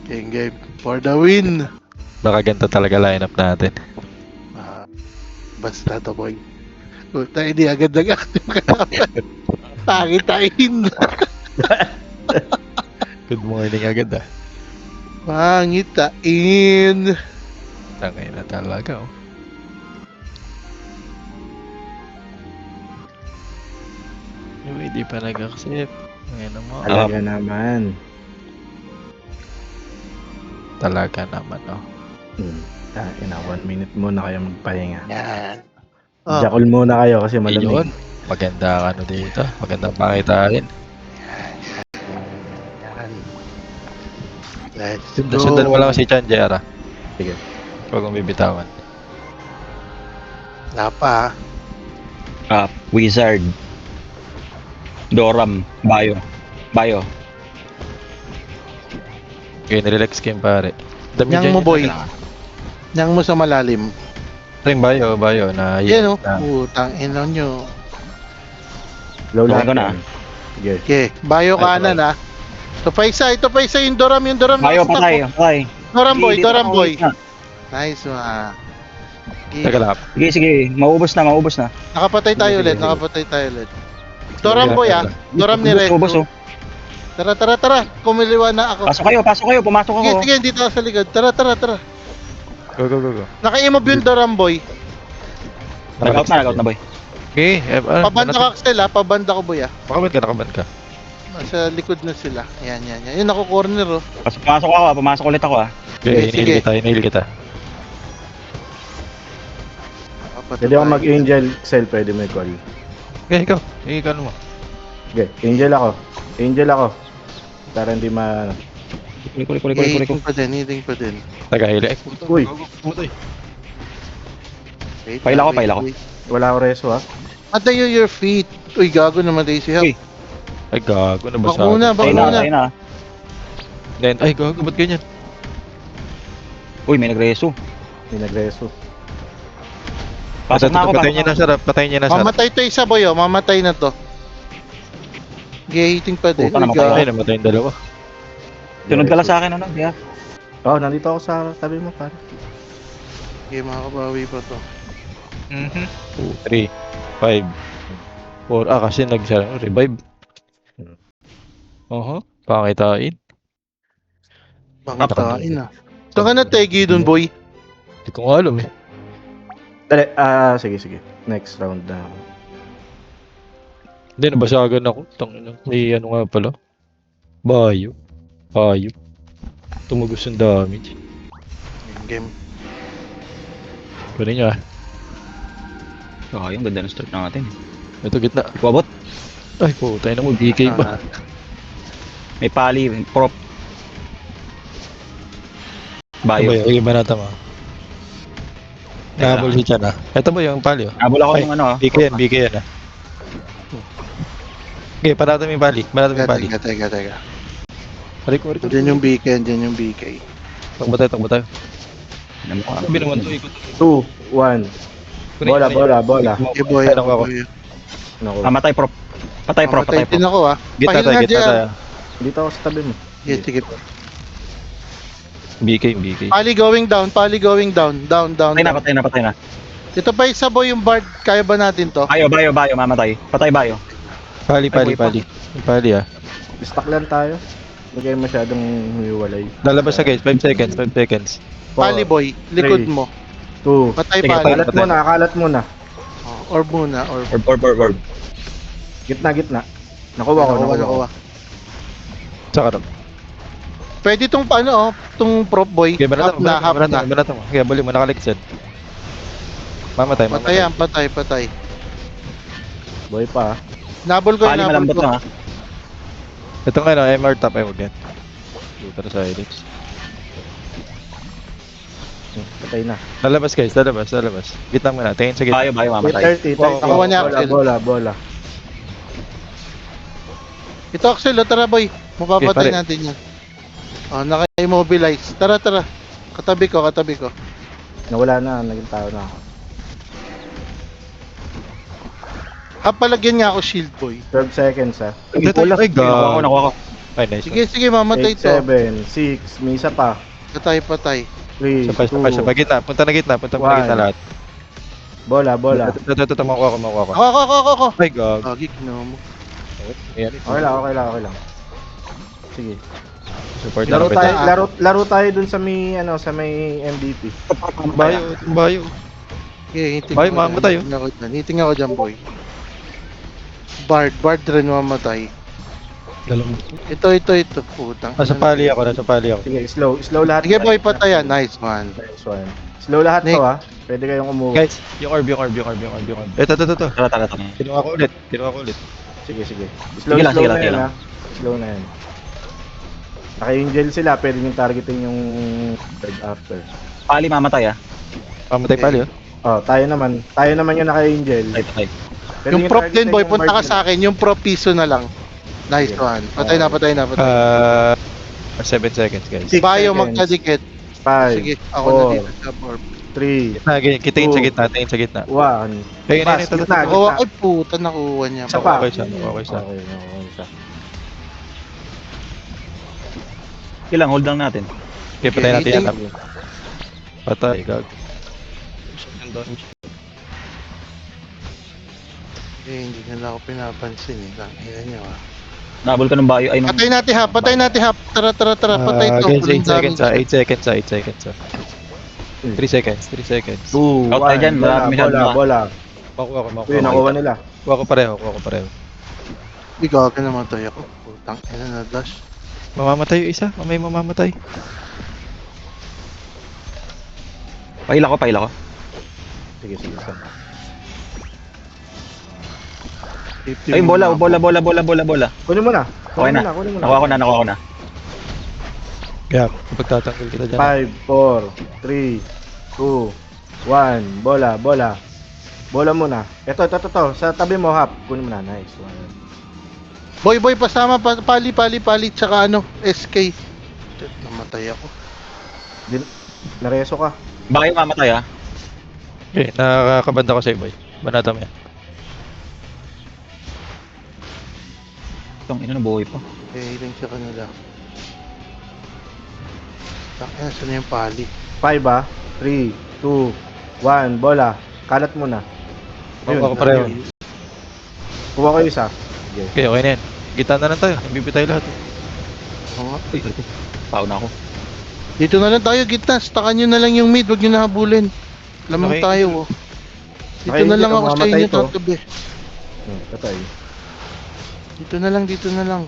Game for the win. Baka ganito talaga lineup natin. Basta to boy. Puta, hindi agad nag-active ka naman. Pangitain. Good morning agad ah. Pangitain. Tangay na talaga oh. Uy, di pa nag-accept. Ngayon mo. Talaga naman. Talaga naman oh. Ina, 1 minute muna kayo magpahinga. Yan. Jakol muna kayo kasi Yun. malamig. Maganda ano dito. Magandang pakitain. Yan. Let's Sundan mo lang si Chan Jera. Sige. Huwag mong bibitawan. Wala pa. Wizard. Doram. Bayo. Okay, nirelax game pare. Dami Yang dyan mo yun. boy. Yang mo sa malalim. Ring bayo na Yan o. na- Putang ina nyo. Low Okay lang ko na. Sige. Okay. Bayo kanan ha. Ito pa isa yung Doram. Yung Doram. Bayo, na-stop, patay. oh. Patay. Doram boy. Sige, Doram dito boy. ako. Nice one. Teka lang. Sige. Maubos na. Nakapatay tayo ulit. Doram boy ha. Doram ni Red. Ubos, oh. Tara. Kumiliwa na ako. Pasok kayo. Pumasok ako. Sige, dito ako sa likod. Tara. Go. Naka-imove yung Doram boy. Nag-out na, boy. Okay. Pabanda ka Axel ha. Pabanda ko boy ha. Nakaban ka. Nasa likod na sila. Yan. Yun ako corner oh. Pumasok ulit ako ah. Okay, Sige. inihil kita. Pwede ako mag-angel. Cell, pwede may call. Okay, ikaw. Ikaw mo. Okay, angel ako. Para hindi ma... Kulik. Healing pa din. Taga hili. Ay, Uy, Wait, Paila ko. wait. wala ako reso ha. Atayo your feet. Uy, gago naman tayo si Hap. Uy. ay gago na Bak basa. muna. Tayo na. Then, ay gago, ba't ganyan? Uy, may nagreso. May nagreso. Pasok na ako. Patayin niya na sarap. Mamatay to isa boy oh. Mamatay na to. Gating pa din. Puta, Uy, namatay gago. Ay, namatay yung dalawa. Sunod ka lang sa akin, ano? Yeah. Nandito ako sa tabi mo, pare. Okay, makabawi pa to. 2, 3, 5, 4. Kasi revive. Pakitain. Pangitain ah. Ito ka na tegi dun boy. Hindi ko nga alam eh. Dali, sige. Next round na. Hindi, nabasagan ako. Tangina. May ano nga pala. Bayo. Tumagos yung damage. Game. Pwede niya. Yung ganda ng start natin. Ito gitna. Ikwabot. Ay po, tayo na mo. DK ba? May pali, prop. Bayo. Ay, iba natin mo. Nahabol si Chan ah. Ito ba yung pali oh? Nabula ako Ay, ng ano ah. BK yan ah. Okay, parata may pali. Teka. Riko. Diyan yung BK. Takbo tayo. Ano mo Sabi naman to, ikot. 2, 1. Bola. Okay boy. Ay, naku ako. Naku. Matay prop. Patay prop. Mamatay din ako ah. Gitna Pahil nga tayo. dyan. Dito ako sa tabi mo. Yeah, sige. BK. Pali going down. Patay na. Ito pa isa boy yung Bard. Kaya ba natin to? Bayo, mamatay. Patay bayo. Pali. Yung pali ah. Stack lang tayo. Hindi kayo masyadong humiwalay. Lalabas sa guys, 5 seconds. Pali boy. Likod mo. 2. Patay Sige, pali. Kalat muna. Orb muna. Orb. Gitna. Nakuha ko. Saka rin. Pwede tong tong prop boy. Okay, Half na. banatan mo. Okay, bali mo, nakaligsan. Mamatay. Patay. Boy pa. Nabol ko Pali malambot na ah. Ito nga na, MR top ay wag yan. Lutar sa Helix. Patay na. Lalabas guys, lalabas. Gitna mo na, tingin sa gitna. Bayo mamatay. 30. Nakuha niya, Axel. Bola. Ito Axel, tara boy. Mapapatay Okay, pare. natin yan. Naka-immobilize. Tara. Katabi ko. Nawala na. Naging tao na ako. Palagyan nga ako shield boy. 12 seconds ha. Ito, ay Nakuha ko. Ay, nice. Sige, sige, mamatay 8, to. 7, 6, may isa pa. Patay, patay. 3, Sabay, sabay, sabay. 2, Gitna. Punta na gitna. Punta na gitna One. lahat. bola, bola. Ito, makuha ko, makuha ko. Ako. Ay, gag. Gagi, kinuha mo. Ayan. Okay lang. Sige. Support Laro na tayo, tayo. laro tayo dun sa may sa may MVP. Bayo. Okay, hiting Bay, ako mamatay, dyan. Hiting ako dyan, boy. Bard rin mamatay. Dalawang. Ito. Putang. Nasa pali ako. Sige, slow lahat. Sige, boy, patayan. Nice one. Nice one. Slow lahat Nick. to ha. Pwede kayong umuwi. Guys, yung orb. Ito. Tara. Kinuha ko ulit. Sige. Sige Slow lang, sige na yan lang. ha. Slow na yan. Naka-angel sila, pwede nyo targetin yung third after. Pali mamatay ah. Pamatay pali, oh. Oh, tayo naman yung naka-angel. Patay. Pwede Yung nyo prop targetin din, boy, yung punta ka Bard sa akin. Yung prop piso na lang. Nice Sige. one. Patay na. 7 seconds, guys. 6 Bayo seconds. magkadikit. 5, Sige, ako na dito sa orb. 3, Kitingin sa gitna. 1. Ayun, Pas, ito. gitna. Oh, ay puta, nakuha niya. Isa pa. Okay siya. Okay. Ilang, hold lang natin. Okay, patay natin yan. Sige, Patay, gag. hindi nila ako pinapansin eh. Tangina niyo ah. Nabol ka ng bayo. Ay, nung... Patay natin hap. Tara. Patay to. Guys, Walang 8 seconds, damage. 8 seconds. 3 seconds. 2, Out tayo dyan, marami masyado na. bola. Makuha ko. Uy, nakuha nila. Kuha ko pareho. Ikaw ka namatay ako. Putang ina na dash. Mamamatay yung isa. Mamay mamamatay. Paila ko. Sige. Ay, bola. Kunin mo na. Okay na. Nakuha ko na. Kaya, pagtatanggol kita dyan. 5, 4, 3, 2, 1. Bola. Bola muna. Ito. Sa tabi mo, Hap. Kunin mo na. Nice one. Boy, pasama pali, tsaka SK. Shit, namatay ako. Nareso ka. Bayo mamatay ah. Okay, nakakabanda ko sa'yo, boy. Banata mo yan. Itong ina na buhay pa. Healing sa kanila. Tangina, saan na yung pali? 5 ah. 3, 2, 1. Bola. Kalat mo na. Makuha ko pareho. Kuha ko isa. Sige. Okay na yan. Kita na lang tayo. MVP tayo lahat. Oo nga. Ay, pao na ako. Dito na lang tayo, gitna. Stakan nyo na lang yung mid, wag nyo nahabulin. Lamang Okay. tayo, oh. Dito Okay, na lang dito, ako sa mamatay inyo to. tatabi. Patay. Dito na lang.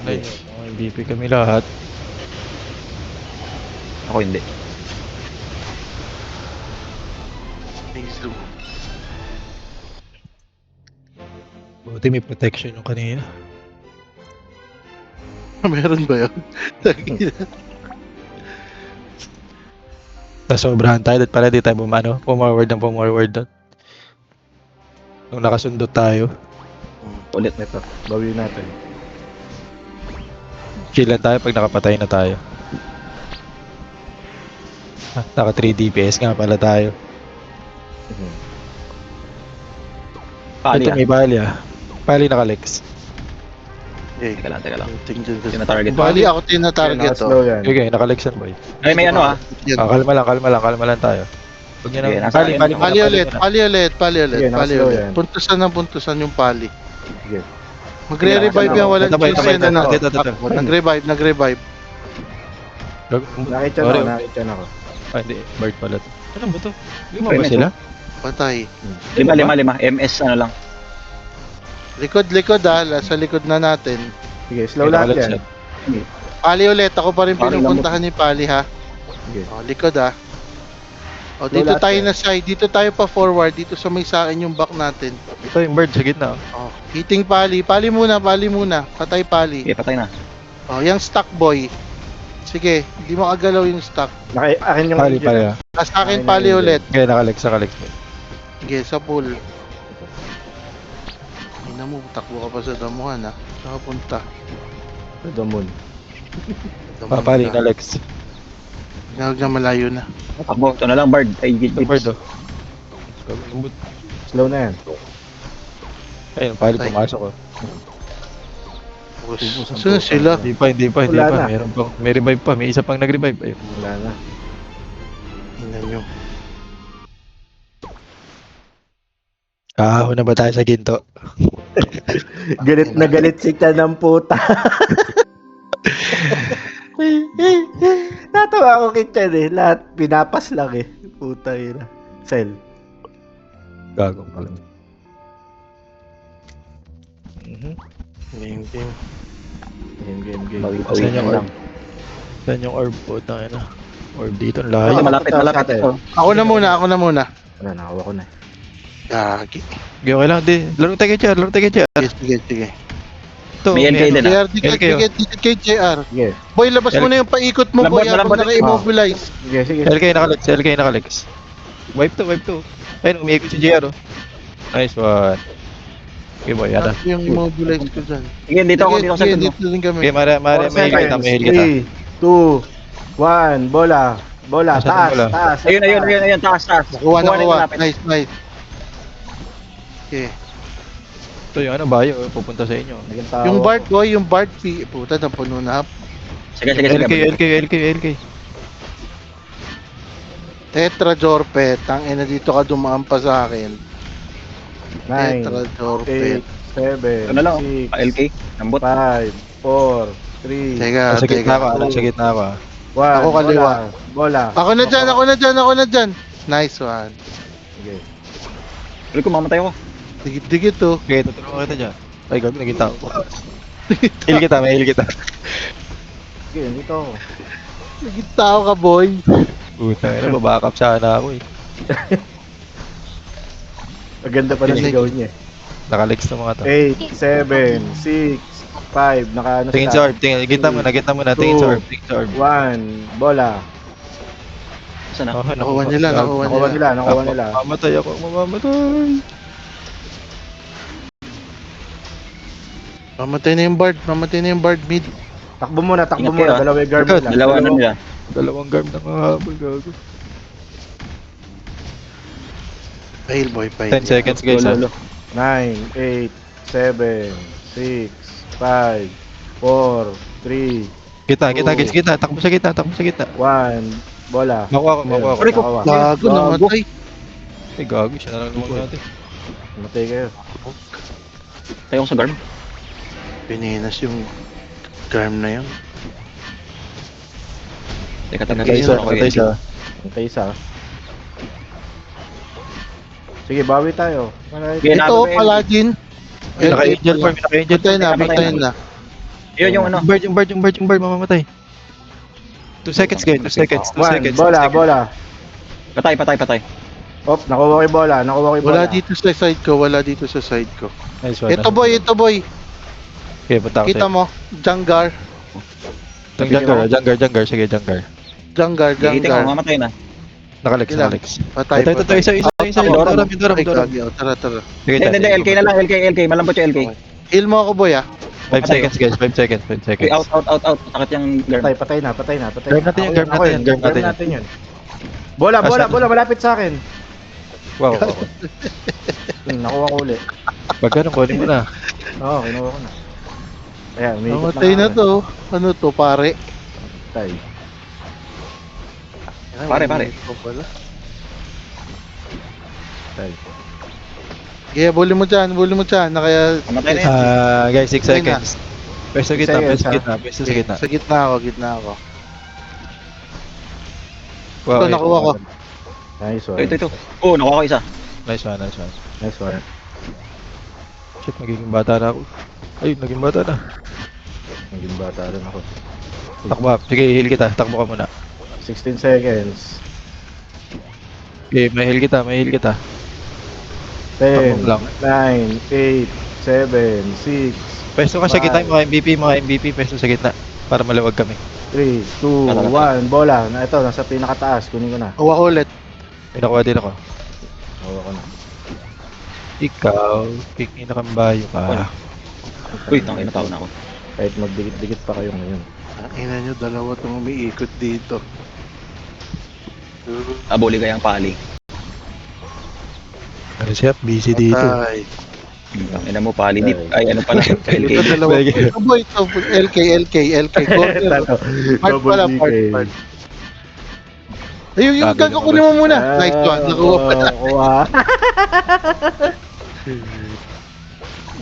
Okay. MVP kami lahat. Ako hindi. Nice zoom. Buti may protection yung kanina. Meron ba yun? Nasobrahan tayo. Dahil pala di tayo pumorward doon. Nung nakasundot tayo. Ulit. Ito. Bawin natin. Chill lang tayo pag nakapatay na tayo. Naka 3 DPS nga pala tayo. Pali Ito ah. may bali ah. Pali naka-lex. Okay. Teka lang. Tingnan ko. Tina-target. Bali ako tinatarget, Slow oh. yan. Okay, naka-lex yan, boy. Ay, may ano ah. Yan. Kalma lang tayo. Huwag nyo Sige, na. nasa akin. Pali ulit. Sige, naka-slow yan. Puntusan yung pali. Sige. Magre-revive Sige, yan, walang tabay, choose tabay, yan. ano. tabay, tabay. Takbo, Nag-revive. Nakita na ako. Ah, hindi. Bird pala. Ano ba to? Lima Pre, ba sila? Patay. 5. MS ano lang. Likod sa likod na natin. Sige, slow Okay, lahat naka-lex yan. Pali ulit, ako pa rin Pali lang pinupuntahan ni Pali, ha. Sige. O, likod, ha. O, Slow dito lahat tayo yan. na side, dito tayo pa forward, dito sa may sa akin yung back natin. Ito yung bird sa gitna. O, hitting Pali muna, patay Pali. Sige, patay na. O, yung stock boy. Sige, hindi mo kagalaw yung stock. Akin yung Pali angel. pala. Sa akin Ayun, Pali ayun, ulit. Okay, naka-lex. Sige, sa pool. Ay na mo, takbo ka pa sa damuhan, ha. Saan ka punta? The moon. Damuhan Pali, ka. na-lex. Huwag na malayo na. Takbo, ito na lang, Bard. Ay, Ito bird oh. Lambot. Slow na yan. Ayun, pilot Tay. pumasok ko. Saan sila? Hindi pa. Wala na. Meron pa. May revive pa. May isa pang nag-revive. Ayun. Wala na. Tingnan nyo. Kahahon na ba tayo sa ginto? Galit na galit si Chan ng puta. Natawa ako kay Chan eh. Lahat pinapas lang eh. Puta yun. Cell. Gagong pala. Game. Game. Saan yung lang. orb? Saan yung orb po? Tayo na. Orb dito. Ang Ay, layo. malapit. Oh. Ako na muna. Wala, nakawa ko na. Gagi. Okay lang. Di. Laro tayo kay JR. Sige. Ito. May LK ano, din, ah. JR, ticket kay JR. Sige. Boy, labas mo na yung paikot mo, boy. Lambot. Habang naka-immobilize. Sige. LK nakalex. Wipe to. Ayun, umiikot si JR, oh. Nice one. Okay, boy. Yan na. Tapos yung immobilize ko dyan. Sige, dito ako, dito sa Sige, likod mo. dito din kami. Okay, Mare, may heal kita, may heal kita. 3, 2, 1, bola. Nasaan Taas, yung bola? taas. Ayun, taas. Nakuha. Kuha na yung malapit. Nice. Okay. Ito yung ano, bayo, pupunta sa inyo. Naging tao. Yung Bard, boy, yung Bard. Puta, napuno na. Sige. LK. Tetra Jorpet. Tangina dito ka dumaan pa sa akin. 9, Tetra Jorpet. 8, 7, Ano lang, 6, LK. Nambot. 5, 4, 3, Teka. Nasa gitna ako. 1. Ako kaliwa. Bola. Ako na dyan. Nice one. Sige. Ulit ko, mamatay ako. Digit to. Okay, tutulungan kita dyan. Ay, gabi, naging tao ko. Heal kita, may heal kita. Sige, dito ako. Digit tao ka, boy. Puta, ano, babakap sana ako eh. Maganda pa ng sigaw niya. Nakalex na mga to. 8, 7, 6, 5, naka ano Tingin sa orb, gitna mo na, tingin sa orb. 1, bola. Saan na? Oh, Nakuha nila. Nakuha nila. Mamamatay ako, mamamatay. Mamatay na yung Bard mid. Takbo muna. Ingat kayo, ah. Dalawa yung guard Agad. nila. Dalawa na nila. Dalawang guard na kahabol, gago. Fail, boy. 10 seconds guys ha. 9. 9, 8, 7, 6, 5, 4, 3, Kita, takbo sa gitna. 1, bola. Makuha ko. Aray ko. Gago, namatay. Ay, gago, siya na lang naman natin. Matay kayo. Tayo ko sa guard. Pininas yung garm na yun. Teka. Natay siya. Matay isa. Sige, bawi tayo. Sige, Ito, Paladin. Naka-angel farm, Patayin na. Yun yung ano. Yung bird, mamamatay. 2 seconds guys, 2 seconds. 1, bola. Patay. Op, nakuha ko yung bola. Wala dito sa side ko. Nice one. Ito, boy. Okay, punta ako Kita sa'yo. mo, Junggar. Junggar. Sige, Junggar. Junggar. Gigiting ako, mamatay na. Nakalex. Patay. Ito, isa. Doram. Ay, gagi. Tara. Sige, Hindi, LK na lang, LK. Malambot yung LK. Heal mo ako, boy, ah. 5 seconds guys, 5 seconds. Okay, out. Sakit yung guard. Patay na. Guard natin yan. Bola. Malapit sa akin. Wow. Nakuha ko ulit. Pag ganun, kunin mo na. Oo, kinuha ko na. Ayan, may ikot Namatay na ako. to. Ano to, pare? Patay. Pare. Ito pala. Patay. Yeah, bully mo dyan. Kaya, Mamatay na yan. Guys, 6 seconds. Pwesto sa gitna. Sa gitna ako. Wow, Ito, nakuha ko. Nice one. Ito. Oo, nakuha ko isa. Nice one. Nice one. Shit, magiging bata na ako. Ay, naging bata na. Naging bata rin ako. Takbo up. Sige, heal kita. Takbo ka muna. 16 seconds. Okay, may heal kita. 10, Takbo lang. 9, 8, 7, 6, Pwesto ka sa gitna, mga MVP. Pwesto sa gitna. Para maluwag kami. 3, 2, 1, bola. Ito, nasa pinakataas. Kunin ko na. Kuha ko ulit. May nakuha din ako. Nakuha ko na. Ikaw, king inakambayo ka. Uy, tangin na tao na ako. Kahit magdikit-dikit pa kayo ngayon. Ang ina nyo, dalawa itong umiikot dito. Abuli kayang pali. Ano siya? Busy dito. Patay. Ina mo, palidip. Ay, ano pala? Ito LK. dalawa. Ito boy, ito. LK. Corner. Talo. Part Double pala, DK. part. Ayun, yung Sabi gagawin mo muna. Nice one. Nakuha pa na. Kuha.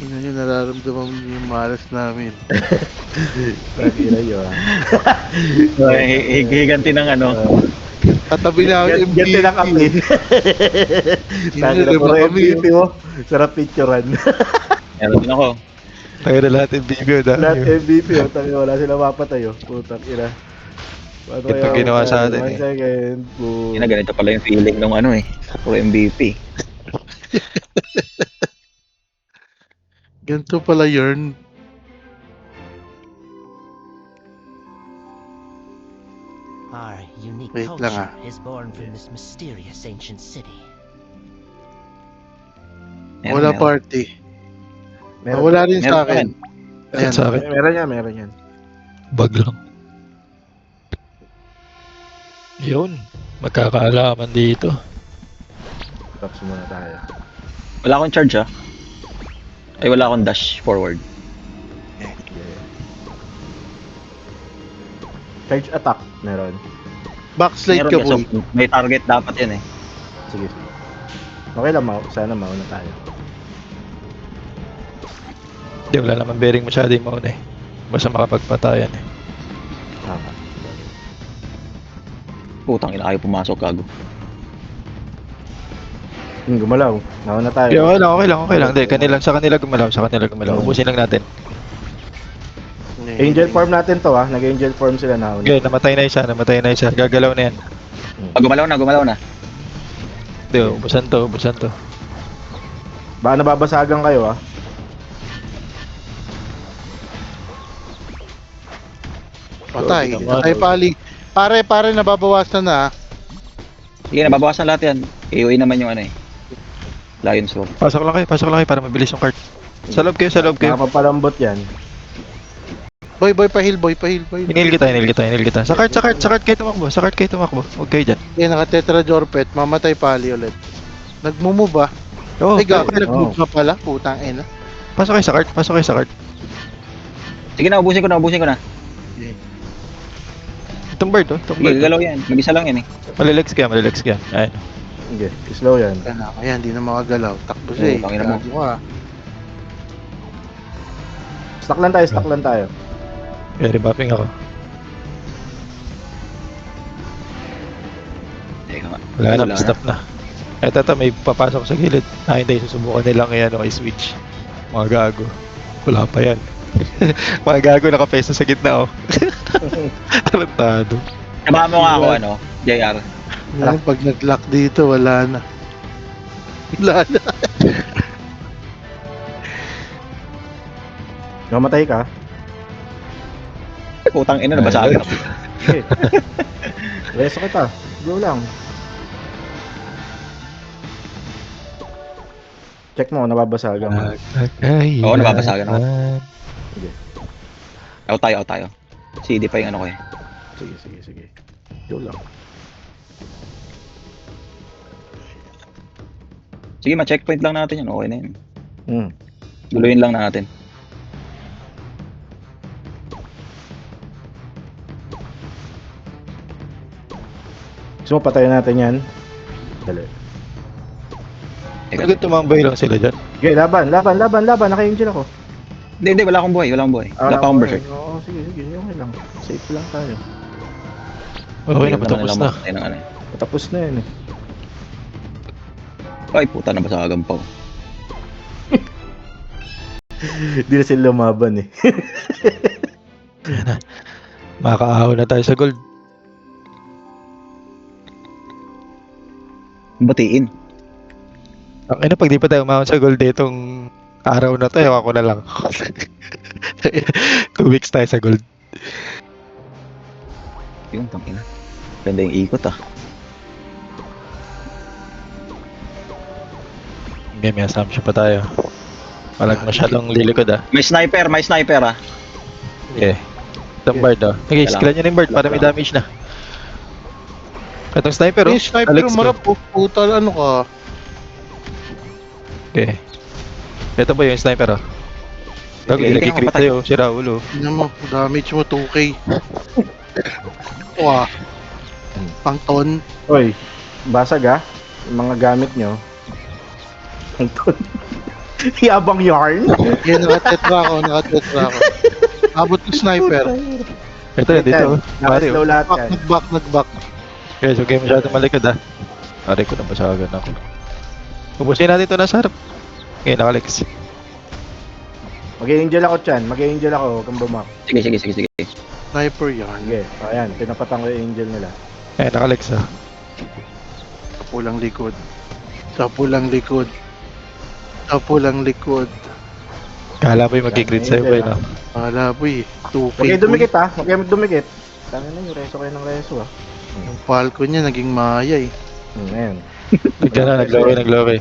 Ina nyo, nararamdaman mo yung malas namin. Tangina yun. Higanti ng ano. Katabi na ako yung Ganti na kami. Tangina, puro MVP mo. Sarap picturean. Meron din ako. Tayo na lahat yung video na. Lahat MVP oh. Tangina, wala sila mapatay oh. Putang ina. Paano Ito kaya ginawa ako, sa atin, 1 second. Boom. Ina, ganito pala yung feeling nung ano eh. Pro MVP. Ganito pala yun. Our unique Wait culture lang, is born from this mysterious ancient city. Wala party. Wala rin sa akin. Ayan. Sa akin, Meron yan. bug lang. Yun. Magkakaalaman dito. Tapos muna tayo. Wala akong charge ah. Ay, wala akong dash forward. Yeah. Charge attack. Meron. Backslide Meron ka eh, boy. so, may target dapat yan eh. Sige. Okay lang, sana mauna tayo. Hindi, wala naman bearing masyado yung mauna eh. Basta makapagpatayan eh. Tama. Putang ina, ayaw pumasok gago. Gumalaw. Nauna tayo. Okay lang. Hindi, sa kanila gumalaw. Ubusin lang natin. Angel form natin to ah. Nag-angel form sila nauna. Okay, namatay na isa. Gagalaw na yan. Gumalaw na. Hindi, ubusan to. Baka nababasagan kayo ah. Patay pali. Pare, nababawasan na. Sige, nababawasan lahat yan. AOE naman yung ano eh. Lion's Roar. Pasok lang kayo para mabilis yung cart. Sa loob kayo. Nakapapalambot yan. Boy, pahil. Hinil kita. Sa cart kayo tumakbo. Huwag kayo dyan. Okay, naka-tetra jorpet. Mamatay pali ulit. Nagmumove ah. Oo, Ay, gago, okay. nag-move ka pala. Putang ina. pasok kayo sa cart. Sige na, ubusin ko na. Itong bird. Sige, galaw yan. Mag-isa lang yan eh. Malilegs ka. Ayun. Sige, slow yan. Ayan, di na makagalaw. Takbo siya eh. Tangina mo. Gago ka. Stack lang tayo. Kaya rebuffing ako. Teka nga. Wala na, stop na. Eto, may papasok sa gilid. Hindi, susubukan nilang i-switch. Mga gago. Wala pa yan. Mga gago nakapeso sa gitna, oh. Tarantado. Samahan mo nga ako, JR. Ngayon, pag nag-lock dito, wala na. Namatay ka? Putang ina, nabasagan ako. Okay. Reso kita. Go lang. Check mo, nababasagan mo. Oo, nababasagan ako. Sige. Out tayo. CD pa yung ano ko eh. Sige. Go lang. Sige, ma-checkpoint lang natin yan. Okay na yun. Guluhin lang natin. Gusto mo patayin natin yan? Dali. Teka. Agad tumambay lang sila dyan. Okay, laban. Naka-angel ako. Hindi, wala akong buhay. Wala pa akong berserk. Oo, sige. Okay lang. Safe lang tayo. Okay na, patapos na. Patapos na yan eh. Ay, puta, nabasagan pa. Hindi na sila lumaban eh. Makakaahaw na tayo sa gold. Batiin. Ang ina, pag di pa tayo umahon sa gold itong araw na to, ako na lang. 2 weeks tayo sa gold. Yung tangina. Ganda yung ikot ah. May assumption pa tayo. Walang masyadong lilikod ah. May sniper ah. Okay. Itong bird oh. Okay, skillan nyo na yung bird para may damage na. Itong sniper oh. Yung sniper, Alex, marap. Puta, ano ka? Okay. Ito ba yung sniper oh? Gago, Sige, ilagay tingnan ko, crit patay. sa'yo, si Raulo. Tingnan mo, damage mo 2k. Wah. Pang ton. Oy, basag ah. Yung mga gamit nyo. Ang ton. Yabang yarn. Yan, nakatetra ako. Abot ko sniper. Ito yun, dito oh. Mari Naka-slow oh. lahat yan. Nagback. Okay, so game masyado malikad ah. Mari ko na masagan ako. Ubusin natin ito nasa harap. Okay, nakalex. Mag-angel ako dyan. Mag-angel ako. Huwag kang bumak. Sige. Sniper yan. Sige. O, ayan. Pinapatang ko yung angel nila. Eh, nakalex ah. Sa pulang likod. Kala mo yung mag-crit sa'yo ba yun ah. Wala po eh. 2k. Huwag kayo dumikit ha. Huwag kayo dumikit. Tangin na yung reso kayo ng reso ah. Yung Falcon niya naging maya eh. Ayan. Nagdyan na, nagloke.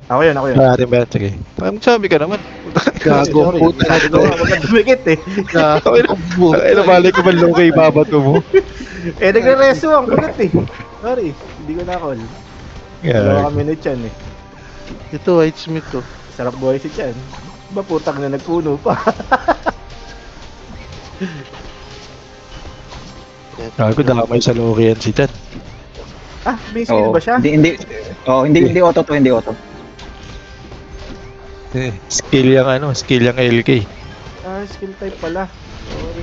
Ako yun. Natin ba yan? Sige. Magsabi ka naman. Gago Sorry. puta. Huwag ka dumikit eh. Gago. Ay, nabalik ko ba loke ibabato mo? Eh, nagre-reso ang kulit eh. Sorry. Hindi ko na-call. Dalawa Yeah. kami ni Chan eh. Ito White Smith to. Sarap buhay si Chan. Ba putang na nagpuno pa. Gago, damay sa loke yan si Chan. Ah, may skill Oo. ba siya? Hindi auto to, hindi auto. Skill yung LK. Ah, skill type pala.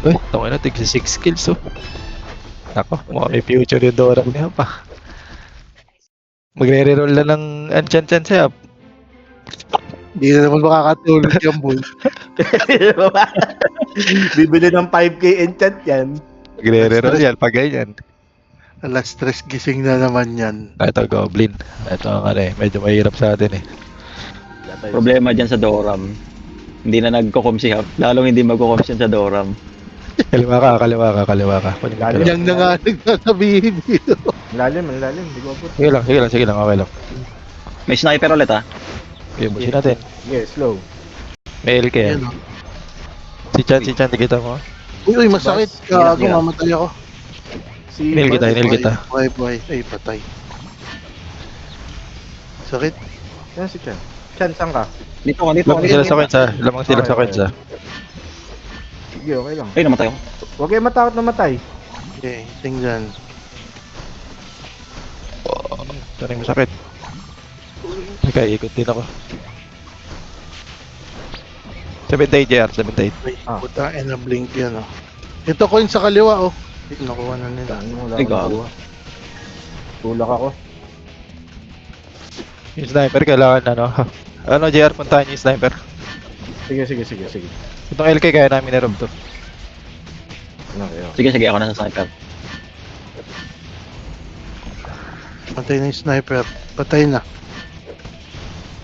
Sorry. Uy, tawag na, tigsa 6 skills oh. Ako, mukhang may future yung Doran niya pa. Magre-reroll na ng enchant siya. Hindi na naman makakatulog yung boy. Bibili ng 5k enchant yan. Magre-reroll yan, pag ganyan. Alas stress gising na naman yan. Ito, Goblin. Ito ang medyo mahirap sa atin eh. Problema dyan sa Doram. Hindi na nagko-com si Hap. Lalong hindi magko-com siya sa Doram. Kaliwa ka. Kunin mo Lalim. dalawa. Yang na nga nagsasabihin dito. Malalim. Hindi ko abot. Sige lang, okay lang. May sniper ulit ha. Okay, busin natin. Sige, slow. May LK yan. Yan, oh. Si Chan, nakita mo? Uy, masakit. Gago, Sige. mamatay ako. Si Inil kita. Buhay. Ay, patay. Sakit. Yan si Chan. Chan, saan ka? Dito. Lamang sila sa coins ha. Lamang sila sa coins ha. Sige, okay lang. Ay, namatay ako. Huwag kayo matakot na matay. Okay, tingnan. Ito na yung masakit. Teka, ikot din ako. 78 JR, 78. Ay, Ah. puta, na blink yan, oh. Ito coin sa kaliwa, oh. Ay, nakuha na nila. Saan mo wala Ay, akong gago. nakuha. Tulak ako. Yung sniper kailangan ano JR, puntahan yung sniper. Sige. Itong LK kaya namin ni Rob to. Ano kayo? Sige, ako na sa sniper. Patay na yung sniper. Patay na.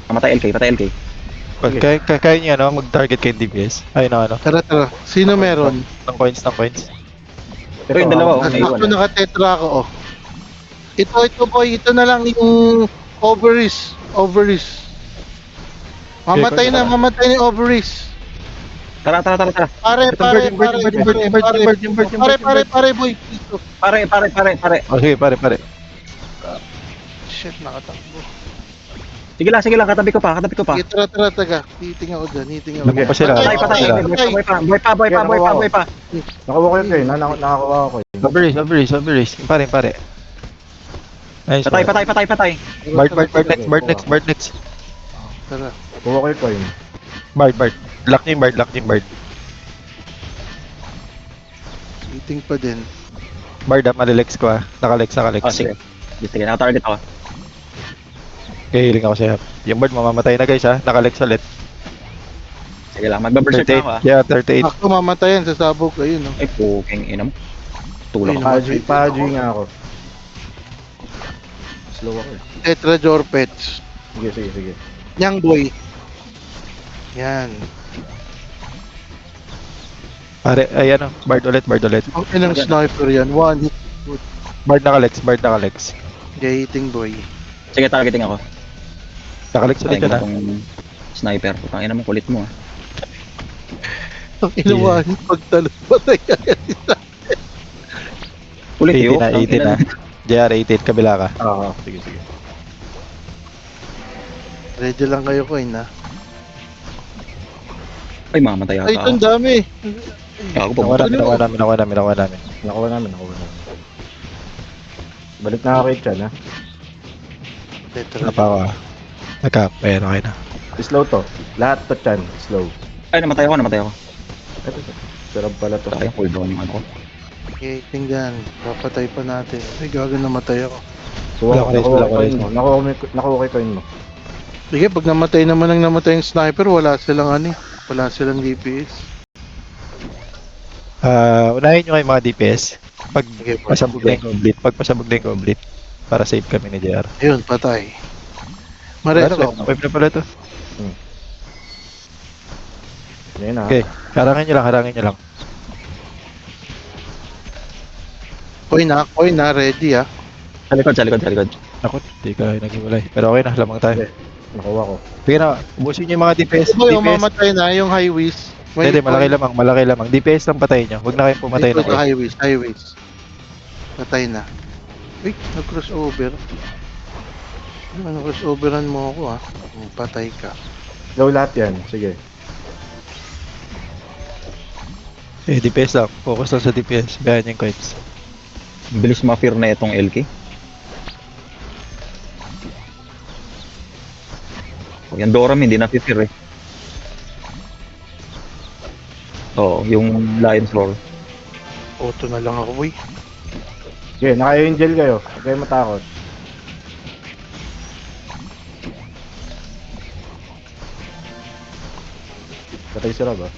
Patay LK. Pag kaya niya mag-target kay DPS. Ay ano. Tara. Sino meron? Ng coins. Pero yung dalawa, oh, naiwan Ako nakatetra ako, oh. Ito boy. Ito na lang yung ovaries. Mamatay na yung ovaries. Tara. Pare, boy. Dito. Pare. Oh, sige, pare. Shit, nakatakbo. Sige lang, katabi ko pa. Sige, tara, taga. Hiting ako dyan. Lamang pa sila. Patay. Boy pa. Nakakuha ko yun kayo. Nakakuha ko yun. Overrace. Pare. Nice. Patay. Bard next. Tara. Kuha ko yung coin. Bard. Lock niyo yung Bard. Hiting pa din. Bard malilex ko Nakalex. Sige, naka-target ako. Okay, healing ako sa'yo. Yung Bard mamamatay na guys Nakalex ulit. Sige lang, magbaberserk na ako 38. Yeah, 38. Ako mamatayan sa sabog. Ayun, oh. Ay, puking ina mo. Tulak Ayun, ako. Pajoy nga ako. Slow ako eh. Tetra Jorpets. Sige. Yang boy. Yan. Pare, ay Bard ulit. Ang inang sniper yan. One hit. Bard nakalex. Okay, hiting boy. Sige, targeting ako. Nakalex ulit Tayong yun itong sniper. Putang ina mo, kulit mo Ang inawa niya pagtalon patay agad. Kulit yun. 18 na. JR 18, kabila ka. Oo, sige. Ready lang kayo coin, ha. Ay, mamatay Ay, yata ito ang ako. dami. Ako pa. Nakuha namin. Nakuha namin. Balik na ako kay Chan, ha? Napa ako. Nagka-pero kayo na. Slow to. Lahat to, Chan. Slow. Ay, namatay ako. Ito. Sarap pala to. Ay, cooldown yung ano ko. Okay, tingnan. Papatay pa natin. Ay, gago namatay ako. So, Wala ko rin, wala ko rin. nakuha kay coin mo. Sige, pag namatay naman ang namatay yung sniper, wala silang ano eh. Wala silang DPS. Unahin nyo kayo mga DPS. Pag Sige, pasabog na yung complete. Para save kami ni JR. Ayun, patay. Ano Mareso. ba? Wave na pala to. Yan na. Okay, harangin nyo lang. Koy na, ready ah. Sa likod. Naku, di ka nag-iwalay. Pero okay na, lamang tayo. Okay. Nakuha ko. Sige na, ubusin nyo yung mga DPS. Boy, yung DPS. mamatay na, yung highways. Hindi, malaki lamang. DPS lang patayin nyo. Huwag na kayong pumatay Dito ng sa highways. Patay na. Uy, nag-crossover. Crossoveran mo ako ah. Patay ka. Slow lahat yan. Sige. DPS lang. Focus lang sa DPS. Bayan yung coins. Bilis ma-fear na itong LK. Oh, yung Doram hindi na-fear eh. Oo, yung Lion's Roar. Auto na lang ako, boy. Sige, naka-angel kayo. Huwag kayo matakot. Patay si Rob, ah.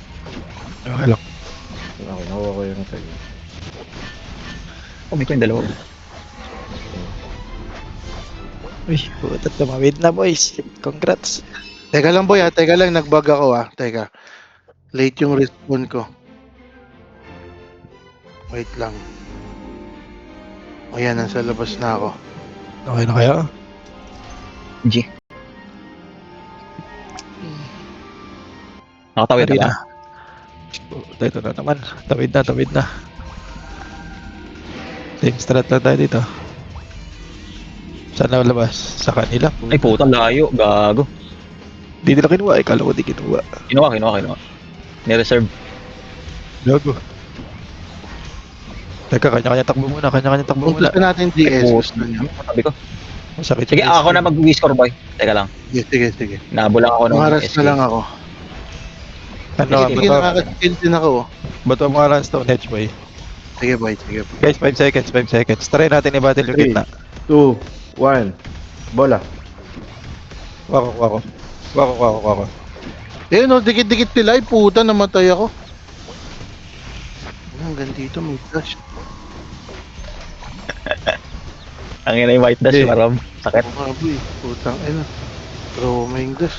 Okay lang. Okay, nakuha ko yung sa'yo. Oh, may ko yung dalawa. Uy, puta, tumawid na boys. Congrats. Teka lang, boy ah. Teka lang, nag-bug ako ah. Teka. Late yung respawn ko. Wait lang. Ayan, nasa labas na ako. Okay na kaya? G. Nakatawid na ba? Puta, ito na naman. Tawid na. Same strat lang tayo dito. Saan na labas? Sa kanila. Ay puta, layo. Gago. Di nila kinuha. Kala ko di kinuha. Kinuha. Ni-reserve. Gago. Teka, kanya-kanya takbo muna. Kung gusto natin DS, gusto nyo. Sabi ko. Masakit Sige, yung ako wrist. na mag-score boy. Teka lang. Sige. Naabo lang ako ng Mangaras SK. na lang ako. Ano, Sige, bato, nakaka-skill din ako. bato mga lang stone hedge boy. Sige, boy. Guys, 5 seconds. Try natin i-battle yung 3, gitna. 2, 1. Bola. Wako. Eh, no, dikit-dikit nila. Ay, puta, namatay ako. Hanggang dito, may flash. Ang ina yung white dash, Hindi. maram. Sakit. Oo nga, boy. Putang ina. Roaming dash.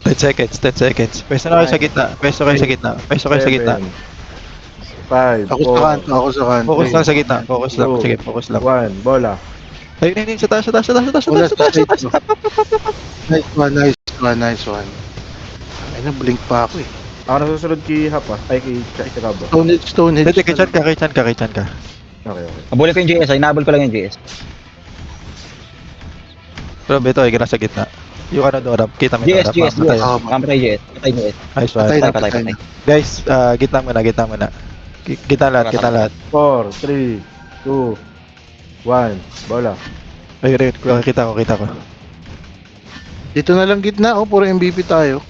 10 seconds. Pwesto na kayo sa gitna. Pwesto kayo sa gitna. 5, Ako sa kanto. Focus lang sa gitna. Focus lang. Sige, focus lang. 1. Bola. Ayun, sa taas. Wala sa side ko. Nice one. Ay, na-blink pa ako eh. Ako na susunod kay Hap, ah. Ay, kay Rob, ah. Stonehenge. Hindi, kay Chan ka. Okay. Nabuli ko yung GS, inabol ko lang yung GS. Pero beto, ay nasa gitna. Yung ano doon, kita mo GS. Ah, Patay GS. Nice one. Patay na. Guys, gitna muna. Gitna lahat. 4, 3, 2, 1. Bola. Ayun, kita ko. Dito na lang gitna, oh. Puro MVP tayo.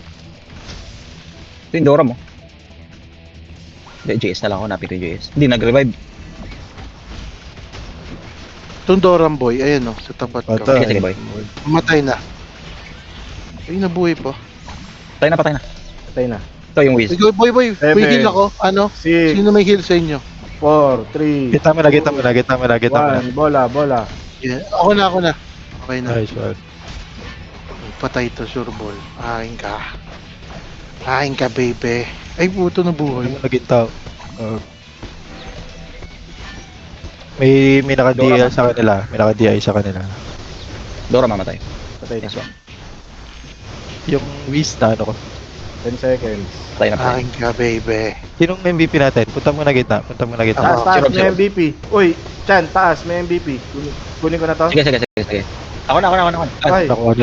Ito yung Dora mo. Hindi, GS na lang ako, napin ko yung GS. Hindi, nag-revive. Itong Doran boy, ayan oh, sa tapat ko. Bata, Sige, boy. Mamatay na. Ay, nabuhay pa. Patay na. Patay na. Ito yung Wiz. Sige, boy, may Seven. heal ako. Ano? 6, Sino may heal sa inyo? 4, 3, Gitna muna. 1. Bola. Yeah. Ako na. Okay na. Nice one. Patay to, sure ball. Aking ka, baby. Ay, puto na buhay. Ano naging tao? May naka-DI sa kanila. Dora mamatay. Patay na. Yes, one. Yung Wiz na ano ko. 10 seconds. Patay na. Aking ka, baby. Sinong MVP natin? Punta muna gitna. Taas, Sirop. may MVP. Uy, Chan, taas, may MVP. Kunin ko na to. Sige. Ako na. Ay, Nakuha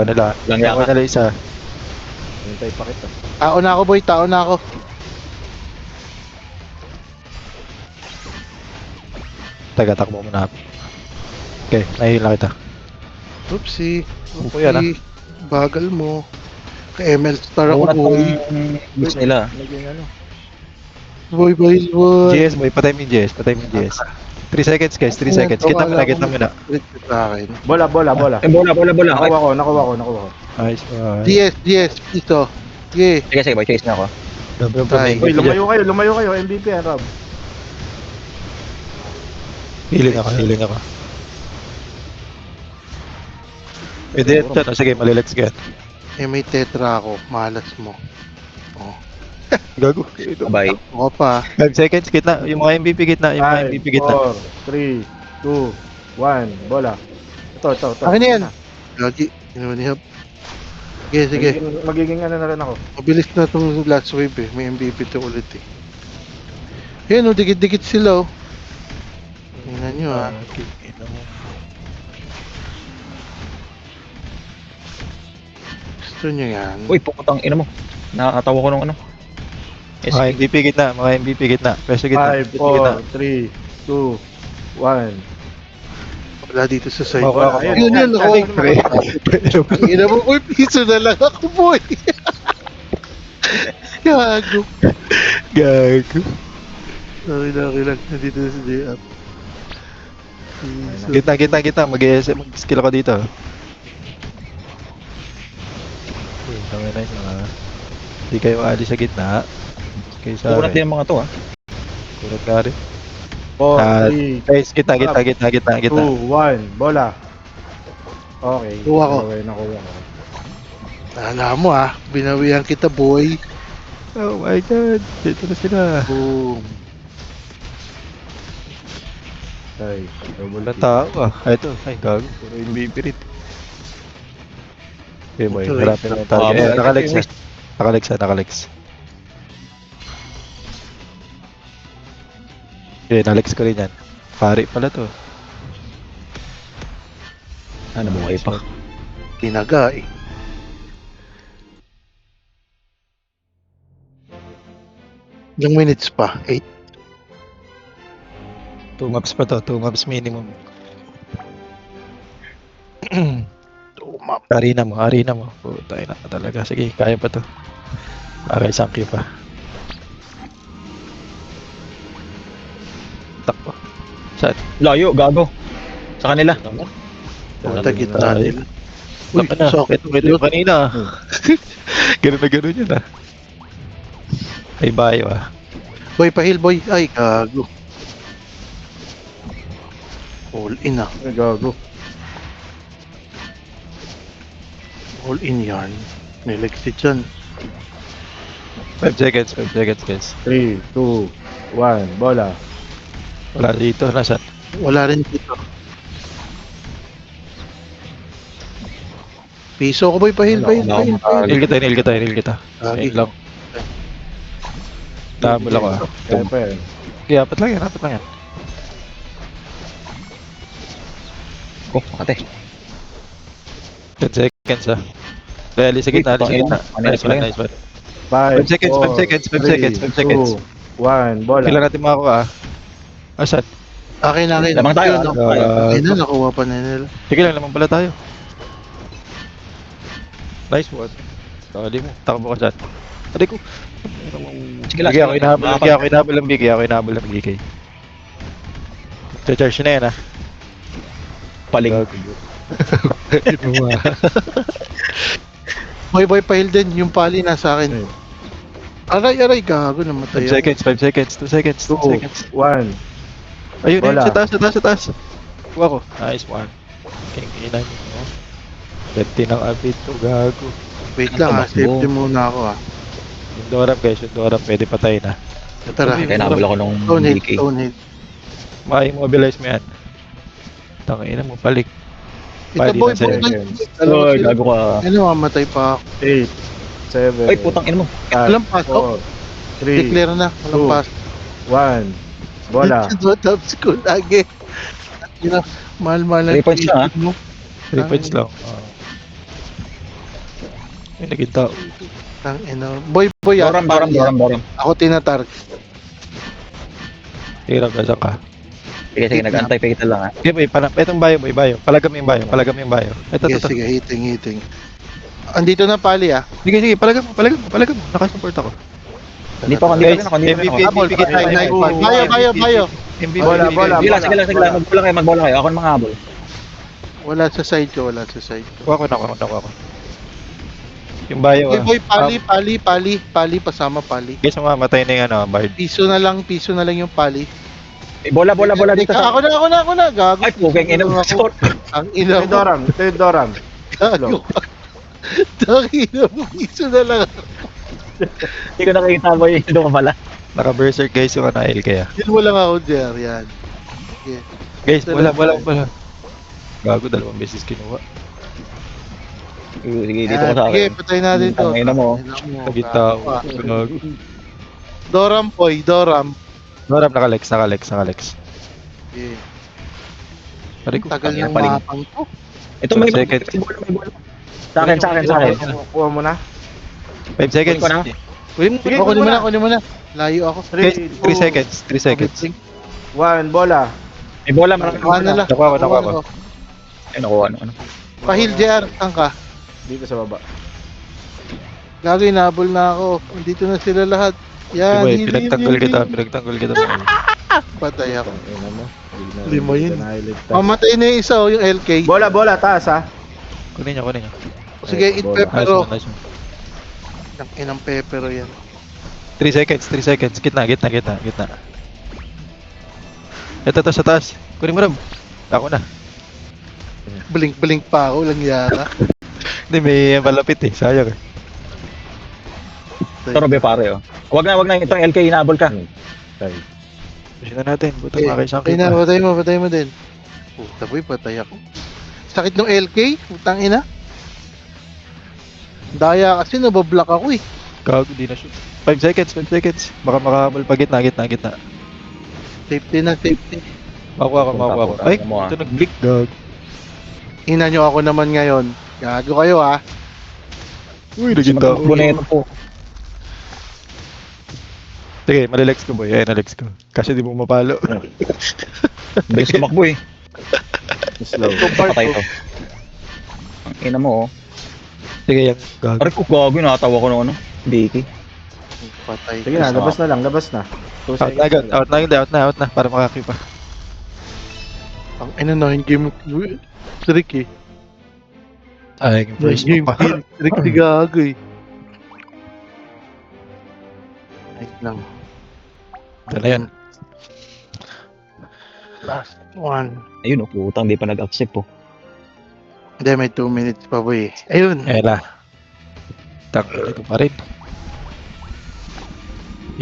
nila. Lang yan. Nakuha nila isa. Hintay pa kita. Tao na ako boy, tao na ako. Taga, takbo muna. Okay, nahihila kita. Oopsie. Upo yan, Okay. Bagal mo. Ka-ML star ako Urat boy. tong boost nila. Naging ano. Boy, boy, boy. GS boy, patay mo yung GS, patay mo yung GS. 3 seconds guys, 3 seconds. Kita mo na, kita mo na. Sa akin. Bola. Eh, bola. Okay. Nakuha ko. Nice one. DS, piso. Yeah. Sige, boy. Chase na ako. Tay. Uy, lumayo kayo. MVP yan, Rob. Healing ako. Pwede yan dyan. Sige, mali-let's get. Eh, may tetra ako. Malas mo. Oh. Gago. Bye. Ako pa. 5 seconds, kitna. Yung mga MVP kitna, yung mga 5, MVP kitna. 4, 3, 2, 1, bola. Ito. Akin na yan. Lagi. Inunihap. Sige. Magiging ano na rin ako. Mabilis na itong last wave eh. May MVP to ulit eh. Yan o, dikit-dikit sila oh. Tingnan nyo ah. Gusto nyo yan? Uy, putang ina mo. Nakakatawa ko nung ano. Yes, Mga MVP kitna, mga MVP kitna. Peso kitna. 5, 4, 3, 2, 1. Wala dito sa side. Makuha ko. Yun, ako. Ina mo, boy, piso na lang ako, boy. Gago. Gago. Okay lang. Nandito na si JR. Kita. Mag-skill ako dito. Uy, tama na yun. Hindi kayo maalis sa gitna. Kayo sa Kukunat din akin. ang mga to, ha. Kunat nga rin. 4, 3, Guys, kita. 2, 1, bola. Okay. Kuha ko. Nakuha ko. Alam mo ah, binawian kita, boy. Oh my god. Dito na sila. Boom. Ay, double Walang tao ah. Ito. Ay, gago. Puro MVP rin. Okay boy, Ito, harapin naman tayo. Ah, Nakalex okay. Nakalex. Okay, nalex ko rin yan. Pari pala to. Ano, buhay pa. Tinaga eh. Ilang minutes pa? 8? 2 maps pa to. 2 maps minimum. Tumap. Arena mo. Putay na talaga. Sige, kaya pa to. Okay, thank you pa. Takbo. Saan? Layo, gago. Sa kanila. Punta gitna nila. Uy, Taka na. sakit. Ito yung kanina. Ganun na ganun yun ah. Ay, bayo ah. Boy, pahil boy. Ay, gago. All in ah. Ay, gago. All in yarn. Nilexit dyan. 5 seconds guys. 3, 2, 1, bola. Wala dito. Nasaan? Wala rin dito. Piso ko boy, pahil. Heal kita. Lagi. Ayun lang. Double ako ah. Kaya pa yan. Okay, apat lang yan. Oh, ate. 10 seconds ah. Rally sa gitna. Nice one. 5 seconds, 5 seconds. 1, bola. Kailan natin makakuha ah. Asan? Akin na rin. Lamang tayo, Yun, lamang nakuha. tayo. Ayun na, nakuha pa na nila. Sige lang naman pala tayo. Nice one. Dali mo. Takbo ka dyan. Dali ko. Sige lang. Ako inahabol ng BK. Charge na yan ah. Paling. Boy, pahil din. Yung pali nasa akin. Aray, gago. Namatay 5 seconds, 2 seconds. 2, 1. Ayun na yun, Wala. sa taas. Kuha ko. Nice one. King ina mo. Gati ng abit to, gago. Wait lang ha. Safety muna ako ha. Yung Dorap guys, pwede patay na. Tara. Kaya nabula ko nung DK. Stonehead. Ma-immobilize mo yan. Tangina mo, balik. Ito boy, Oy, gago ka. Ano, mamatay pa ako. 8, 7. Ay, putang ina mo. Walang pasok. 4, 3, Declare na. Walang Two. pasok. 1, bola. Tops ko lagi. You know, mahal-mahal 3 points siya, ha? mo. 3 points lang. May naging tao. Ang ino. Boy, Doram, doram. Ako tinatarget. Hirap na ka. Sige, sige, nag-antay pa kita lang ha. Okay, boy, itong bayo, boy, bayo. Palagam yung bayo, palagam yung bayo. Ito, Sige, ito, ito. sige, hiting. Andito na pali ah. Sige, sige, palagam mo. Nakasupport ako. Dito ako. MVP, Habol, MVP, patay, MVP. bayo. MVP, Bola, bola. Sige lang. Magbola kayo. Ako ang mga habol. Wala sa side ko. Kuha ko. Yung bayo, Okay, boy, pali, pasama pali. guys, mamamatay na yung ano, Bard. Piso na lang yung pali. Bola dito. Ako na, gago. Ay, pugeng ina mo. Ako. Ang ina Ito mo, yung Doram. gago. Tangina mo, piso na lang. Hindi ko nakikita mo yung doon ka pala. Naka-berserk guys yung ano, kaya. Yun mo lang ako, Jer, yan. Sige. Guys, wala. Gago, 2 beses kinuha. Sige, dito Yan, ka sa sige, akin. patay natin to. Tangina mo. Pagita Gago, ah. Gago. Doram, boy, Doram. Doram, nakalex. Yeah. Pare ko. Tagal ng paling. mapang to. Ito may Second. bola. Sa akin. Kuha mo na. 5 seconds. Kunin ko na. Sige, kunin mo na. Layo ako. Guys, 3 seconds. 3 seconds. 1, bola. May bola, marami. Kuha na lang. Nakuha ko. Ay, nakuha. Ano? Pahil, JR, saan ka? Dito sa baba. Gago, inabol na ako. Dito na sila lahat. Yan, Boy, heal. pinagtanggol kita. Patay ako. Tangina mo. Lima yun. Nahiligtas. Mamatay na yung isa, yung LK. Bola, taas ha. Kunin niyo. Sige, Ay, eat bola. pepero. Nice one. Ang inang pepero yan. 3 seconds. Gitna. Ito sa taas. Kunin mo ram. Ako na. Blink pa ako, lang yata. Hindi, may malapit eh. Sayang eh. Ito, Robe, pare, oh. Wag na. Ito, LK, hinabol ka. Tay. Pusin na natin. Buta Okay, makay sa okay na, patay mo din. Puta boy, patay ako. Sakit ng LK, putang ina. Daya kasi nabablock ako eh. Gago, di na shoot. 5 seconds. Baka makahabol pa gitna. Safety na, safety. Makuha ko. Ay, Mo, ah. ito nag-blink. Gago. Ina nyo ako naman ngayon. Gago kayo ha. Uy, nagita ako. Boneto po. Sige, malilex ko boy. Ayan, nalex ko. Kasi di mo mapalo. Bilis kumakbo eh. Slow. Patay to. Ang ina mo, oh. Sige, yan. Gago. Pare ko, gago, natawa ko ng ano. Biki. Patay. Sige na, labas na. 2 seconds. Out na. Para makakipa. Ang ina na, yung game trick eh. Ay, yung first Game pa. trick si gago eh. Wait lang. Ito na yan. Last one. Ayun, oh, putang, di pa nag-accept, oh. Hindi, may 2 minutes pa boy. Ayun. Ayan na. Takot ito pa rin.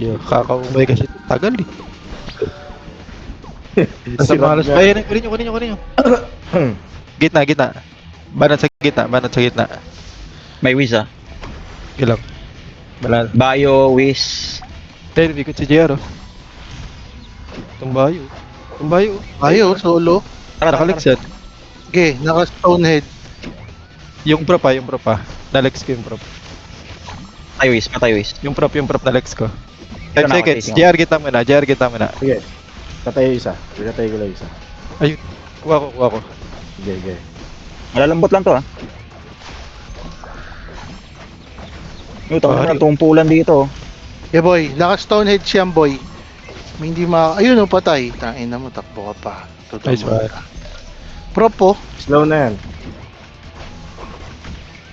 Yo, kakaumay kasi tagal eh. Nasa malas pa yan. Kunin nyo. Gitna. Banat sa gitna. May whiz, ah. Ilang. Balal. Bayo, whiz. Tayo, ikot si JR oh. Tumbayo. Ayo, solo. Nakaligsan. Okay, naka stonehead. Yung prop ah. Nalex ko yung prop. Patay whiz. Yung prop nalex ko. Ito 5 na, seconds. facing JR kita muna. Sige. Patay isa. Patay ko lang isa. Kuha ko. Sige. Malalambot lang to, ah. Ito, Pare. tumpulan dito, oh. Yeah boy, naka stonehead siyang boy. May hindi ayun oh, patay. Tangina mo, takbo ka pa. Totoo Nice one. Prop po. Slow na yan.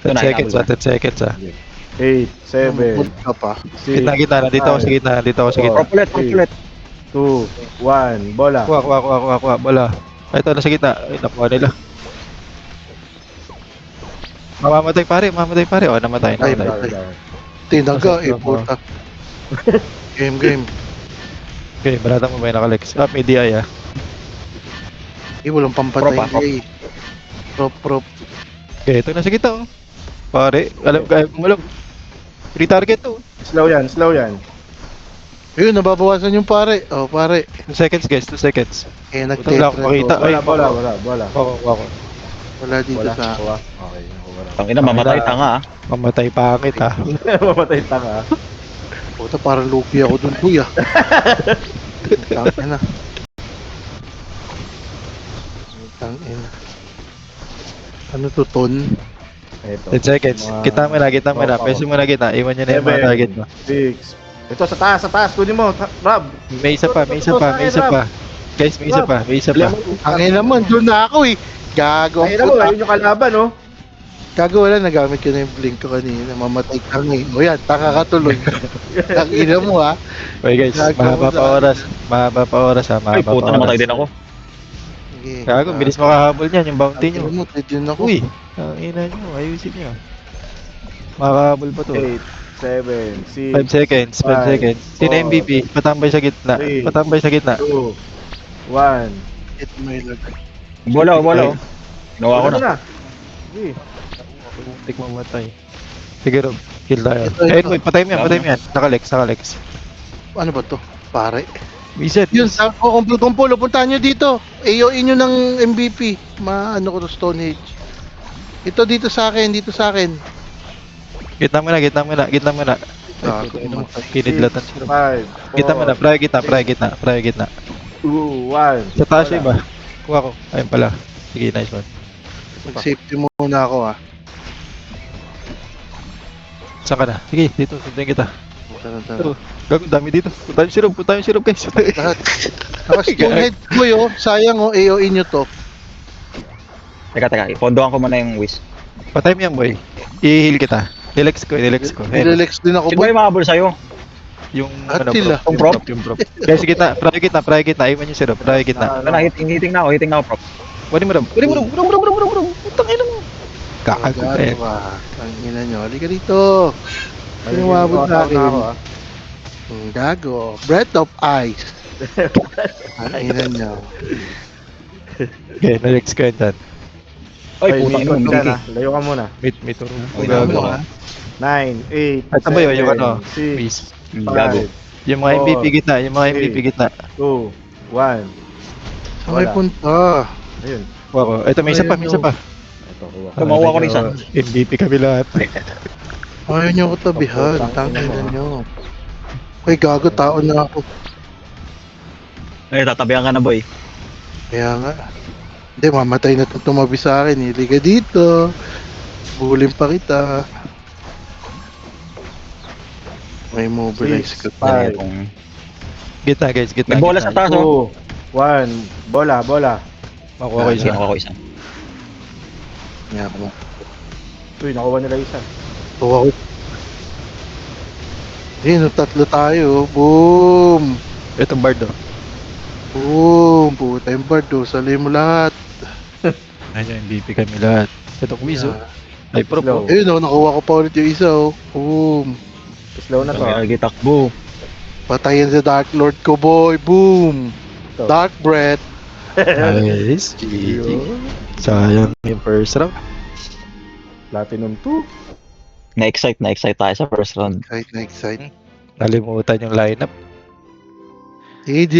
10 na, seconds hinabol 10 seconds 8, 7, Hold ka pa. 6, Gitna. Nandito ako sa gitna. Propulet. 2, 1, bola. Kuha. Bola. Ay, ito, nasa gitna. Ay, nakuha nila. Mamamatay pare. O, namatay. Ay, Tinaga eh, Nasa- puta. Game. Okay, balata mo ba yung nakalex? May DI ah. Walang pampatay Prop, ah, eh. Prop. Okay, ito nasa gitna oh. Pare, alam. Free target to. Slow yan. Ayun, nababawasan yung pare. Oh, pare. 2 seconds guys, 2 seconds. Eh, Wala akong makita. Bola. Kuha ko. Wala dito Bola. sa... Okay, nakuha. Ang ina, mamatay tanga ah. Mamatay pangit ah. Mamatay tanga. Puta, parang lugi ako dun, kuya. Tangina. Tangina. Ano to, Ton? Ito. 10 seconds. Kita mo na, kita mo na. Peso mo na kita. Iwan nyo na yung mga target mo. 6. Ito, sa taas. Kunin mo. Rob. May isa pa, may isa pa, may isa pa. Guys, may isa pa, may isa pa. Ang naman, dun na ako eh. Gago. Ayun na mo, ayun yung kalaban, oh. Gago, wala. Nagamit ko na yung blink ko kanina. Mamatay ka nga eh. O yan, taka ka tuloy. Ang ina mo ha. Okay guys, Gago mahaba mo pa sa- oras. Mahaba pa oras ha, Ay, mahaba pa puta, oras. namatay din ako. Sige. Gago, bilis makahabol niyan, yung bounty Tingin nyo. mo, dead yun ako. Uy, ang ina nyo, ayusin nyo. Makahabol pa to. 8, 7, 6, 5 seconds, 5 Five, seconds. Sino four, MVP? Patambay sa gitna. three, Patambay sa gitna. 2, 1. Hit mo yung lag. Bola, bola. oh. Ginawa ko na. Sige. Muntik mamatay. Sige Rob, kill tayo. Ito, ito. Ayun, wait, patay mo yan, patay mo yan. Nakalex, nakalex. Ano ba to? Pare. Reset. Yun, kung polo, puntahan nyo dito. AOE nyo ng MVP. Maano ko to, Stonehenge. Ito dito sa akin, dito sa akin. Gitna mo na, gitna mo na, gitna mo na. Gago, Ay, ina mo. mamatay. Kinidlatan si Rob. 5, Gitna mo na, prayo gitna, prayo gitna, prayo gitna. 2, 1. Sa taas yung iba. Kuha ko. Ayun pala. Sige, nice one. Mag-safety muna ako ha. Saan ka na? Sige, dito, sundan kita. Tara. Gago, dami dito. Puntahan yung syrup guys. Lahat. Naka-Stonehenge ko yo. Sayang oh, AOE nyo to. Teka, pondohan ko muna yung wish. Patay mo yan, boy. I-heal kita. Nilex ko. Ayun. Nilelex din ako Sino ba boy. yung mahabol sa'yo? Yung At ano, sila. yung prop. Guys, gitna. Prayo gitna. Iwan yung syrup. Prayo gitna. Ano na, hitting na ako, prop. Kunin mo, Rob. Putang ina mo. Kakago na yan. Ang ina nyo. Halika dito. Sino umabot sa akin? Ako, ah. Gago. Breath of Ice. Ang ina nyo. Okay, Nilex ko yan dyan. Ay, putang ina, ikot ka Miki. na. Layo ka muna. May turo mo. Okay, Gago. naman. ha? 9, 8, At sabay, yung ano, 6, please. Gago. 5, Yung mga MVP gitna, yung mga MVP gitna. 2, 1. Saan may Wala. punta? Ayun. Kuha ko. Ito, may isa pa, may isa pa. Ito, kuha ko. Tumawa ko rin isa. MVP kami lahat. Ayaw nyo ko tabihan. Putang ina Tangina mo, nyo. Ay, gago. Tao na ako. Ay, tatabihan ka na, boy. Kaya nga. Hindi, mamatay na itong tumabi sa akin. Hiliga dito. Bulin pa kita. May mobilize ka. 5, Gitna, guys, gitna. May bola sa taas, 2, oh. 1. Bola. Makuha ko isa. Kinuha ko isa. Kaya ako. Uy, nakuha nila isa. Tuwa ko. Ayun, tatlo tayo. Boom! Itong bardo. Boom! Puta yung bird. Salay mo lahat. Ayun, MVP kami lahat. Itong quiz, oh. Ay, prop, Slow. oh. Ayun, nakuha ko pa ulit yung isa. Boom! Slow na to. May algi takbo. Patayin sa Dark Lord ko, boy. Boom! Ito. Dark Breath. Nice. GG. Sayang yung first round. Platinum 2. Na-excite tayo sa first round. Kahit na-excite. Nalimutan yung lineup. GG!